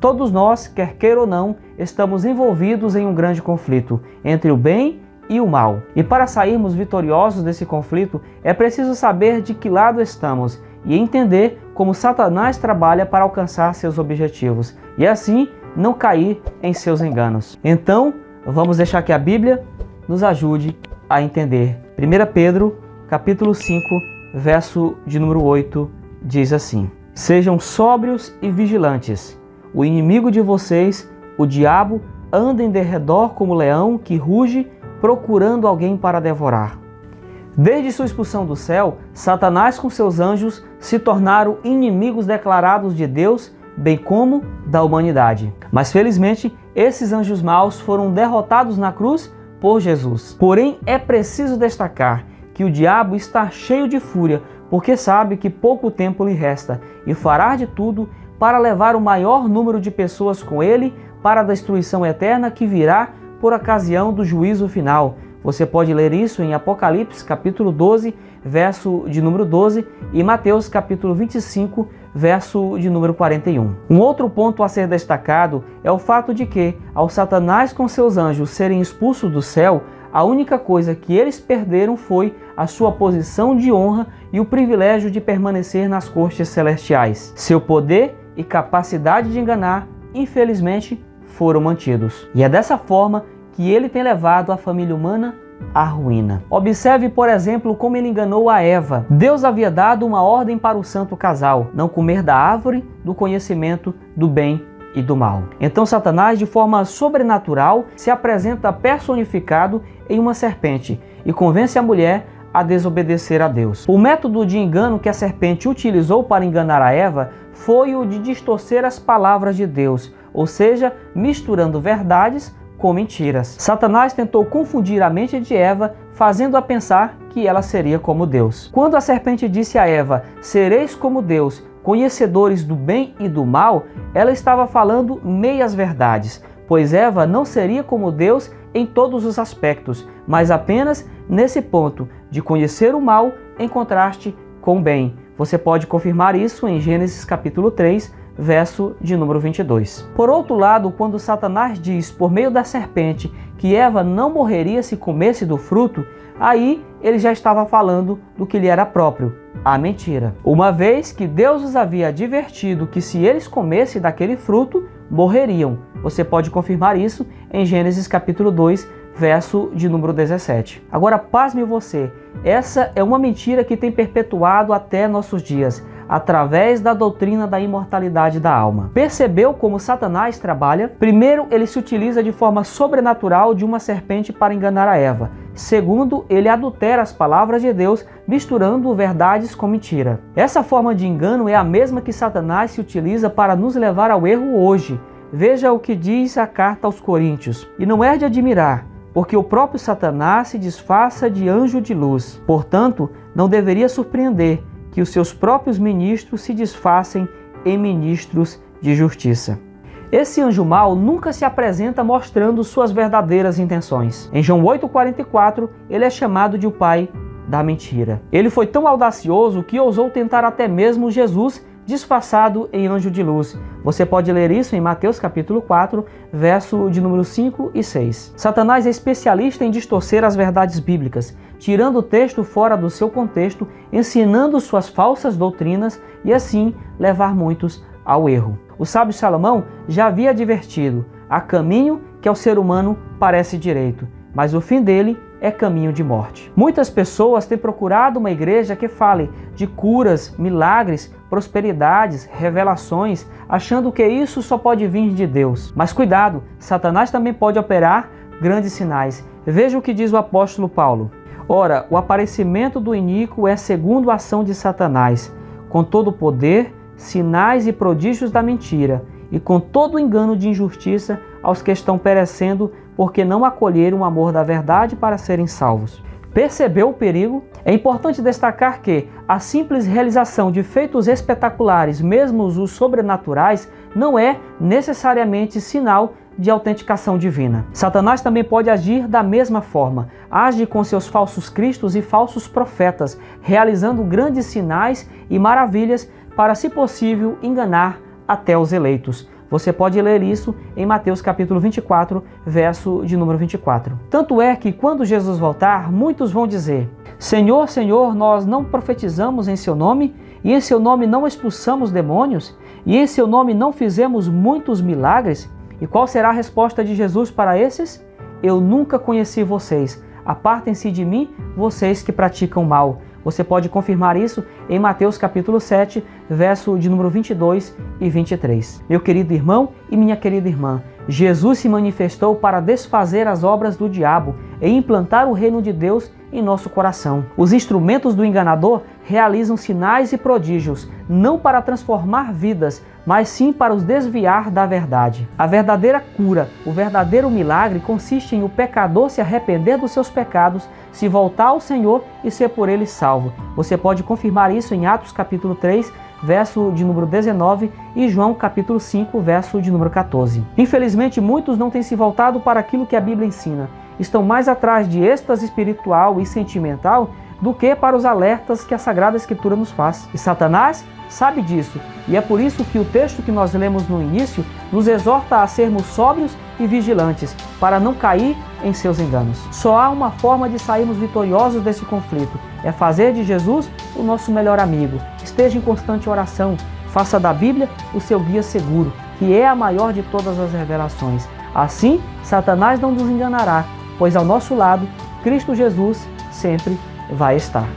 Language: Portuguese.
Todos nós, quer queira ou não, estamos envolvidos em um grande conflito entre o bem e o mal. E para sairmos vitoriosos desse conflito, é preciso saber de que lado estamos e entender como Satanás trabalha para alcançar seus objetivos e assim não cair em seus enganos. Então, vamos deixar que a Bíblia nos ajude a entender. 1 Pedro, capítulo 5, verso de número 8, diz assim: Sejam sóbrios e vigilantes. O inimigo de vocês, o diabo, anda em derredor como leão que ruge, procurando alguém para devorar. Desde sua expulsão do céu, Satanás com seus anjos se tornaram inimigos declarados de Deus, bem como da humanidade. Mas felizmente, esses anjos maus foram derrotados na cruz por Jesus. Porém, é preciso destacar que o diabo está cheio de fúria, porque sabe que pouco tempo lhe resta e fará de tudo para levar o maior número de pessoas com ele para a destruição eterna que virá por ocasião do juízo final. Você pode ler isso em Apocalipse, capítulo 12, verso de número 12, e Mateus, capítulo 25, verso de número 41. Um outro ponto a ser destacado é o fato de que, ao Satanás com seus anjos serem expulsos do céu, a única coisa que eles perderam foi a sua posição de honra e o privilégio de permanecer nas cortes celestiais. Seu poder e capacidade de enganar, infelizmente, foram mantidos. E é dessa forma que ele tem levado a família humana à ruína. Observe, por exemplo, como ele enganou a Eva. Deus havia dado uma ordem para o santo casal: não comer da árvore do conhecimento do bem e do mal. Então Satanás, de forma sobrenatural, se apresenta personificado em uma serpente e convence a mulher a desobedecer a Deus. O método de engano que a serpente utilizou para enganar a Eva foi o de distorcer as palavras de Deus, ou seja, misturando verdades com mentiras. Satanás tentou confundir a mente de Eva, fazendo-a pensar que ela seria como Deus. Quando a serpente disse a Eva: "Sereis como Deus, conhecedores do bem e do mal", ela estava falando meias verdades, pois Eva não seria como Deus em todos os aspectos, mas apenas nesse ponto de conhecer o mal em contraste com o bem. Você pode confirmar isso em Gênesis capítulo 3, verso de número 22. Por outro lado, quando Satanás diz por meio da serpente que Eva não morreria se comesse do fruto, aí ele já estava falando do que lhe era próprio, a mentira. Uma vez que Deus os havia advertido que se eles comessem daquele fruto, morreriam. Você pode confirmar isso em Gênesis capítulo 2, verso de número 17. Agora, pasme você, essa é uma mentira que tem perpetuado até nossos dias, através da doutrina da imortalidade da alma. Percebeu como Satanás trabalha? Primeiro, ele se utiliza de forma sobrenatural de uma serpente para enganar a Eva. Segundo, ele adultera as palavras de Deus, misturando verdades com mentira. Essa forma de engano é a mesma que Satanás se utiliza para nos levar ao erro hoje. Veja o que diz a carta aos Coríntios: "E não é de admirar, porque o próprio Satanás se disfarça de anjo de luz. Portanto, não deveria surpreender que os seus próprios ministros se disfarcem em ministros de justiça." Esse anjo mau nunca se apresenta mostrando suas verdadeiras intenções. Em João 8,44, ele é chamado de o pai da mentira. Ele foi tão audacioso que ousou tentar até mesmo Jesus disfarçado em anjo de luz. Você pode ler isso em Mateus capítulo 4, verso de número 5 e 6. Satanás é especialista em distorcer as verdades bíblicas, tirando o texto fora do seu contexto, ensinando suas falsas doutrinas e assim levar muitos ao erro. O sábio Salomão já havia advertido: há caminho que ao ser humano parece direito, mas o fim dele é caminho de morte. Muitas pessoas têm procurado uma igreja que fale de curas, milagres, prosperidades, revelações, achando que isso só pode vir de Deus. Mas cuidado, Satanás também pode operar grandes sinais. Veja o que diz o apóstolo Paulo: "Ora, o aparecimento do iníquo é segundo a ação de Satanás, com todo o poder, sinais e prodígios da mentira, e com todo o engano de injustiça aos que estão perecendo, porque não acolheram o amor da verdade para serem salvos." Percebeu o perigo? É importante destacar que a simples realização de feitos espetaculares, mesmo os sobrenaturais, não é necessariamente sinal de autenticação divina. Satanás também pode agir da mesma forma. Age com seus falsos cristos e falsos profetas, realizando grandes sinais e maravilhas para, se possível, enganar até os eleitos. Você pode ler isso em Mateus capítulo 24, verso de número 24. Tanto é que quando Jesus voltar, muitos vão dizer: Senhor, Senhor, nós não profetizamos em seu nome, e em seu nome não expulsamos demônios, e em seu nome não fizemos muitos milagres? E qual será a resposta de Jesus para esses? Eu nunca conheci vocês. Apartem-se de mim, vocês que praticam mal. Você pode confirmar isso em Mateus capítulo 7, verso de número 22 e 23. Meu querido irmão e minha querida irmã, Jesus se manifestou para desfazer as obras do diabo e implantar o reino de Deus em nosso coração. Os instrumentos do enganador realizam sinais e prodígios, não para transformar vidas, mas sim para os desviar da verdade. A verdadeira cura, o verdadeiro milagre consiste em o pecador se arrepender dos seus pecados, se voltar ao Senhor e ser por ele salvo. Você pode confirmar isso em Atos capítulo 3, verso de número 19 e João capítulo 5, verso de número 14. Infelizmente, muitos não têm se voltado para aquilo que a Bíblia ensina. Estão mais atrás de êxtase espiritual e sentimental do que para os alertas que a Sagrada Escritura nos faz. E Satanás sabe disso, e é por isso que o texto que nós lemos no início nos exorta a sermos sóbrios e vigilantes, para não cair em seus enganos. Só há uma forma de sairmos vitoriosos desse conflito, é fazer de Jesus o nosso melhor amigo. Esteja em constante oração, faça da Bíblia o seu guia seguro, que é a maior de todas as revelações. Assim, Satanás não nos enganará, pois ao nosso lado, Cristo Jesus sempre vai estar.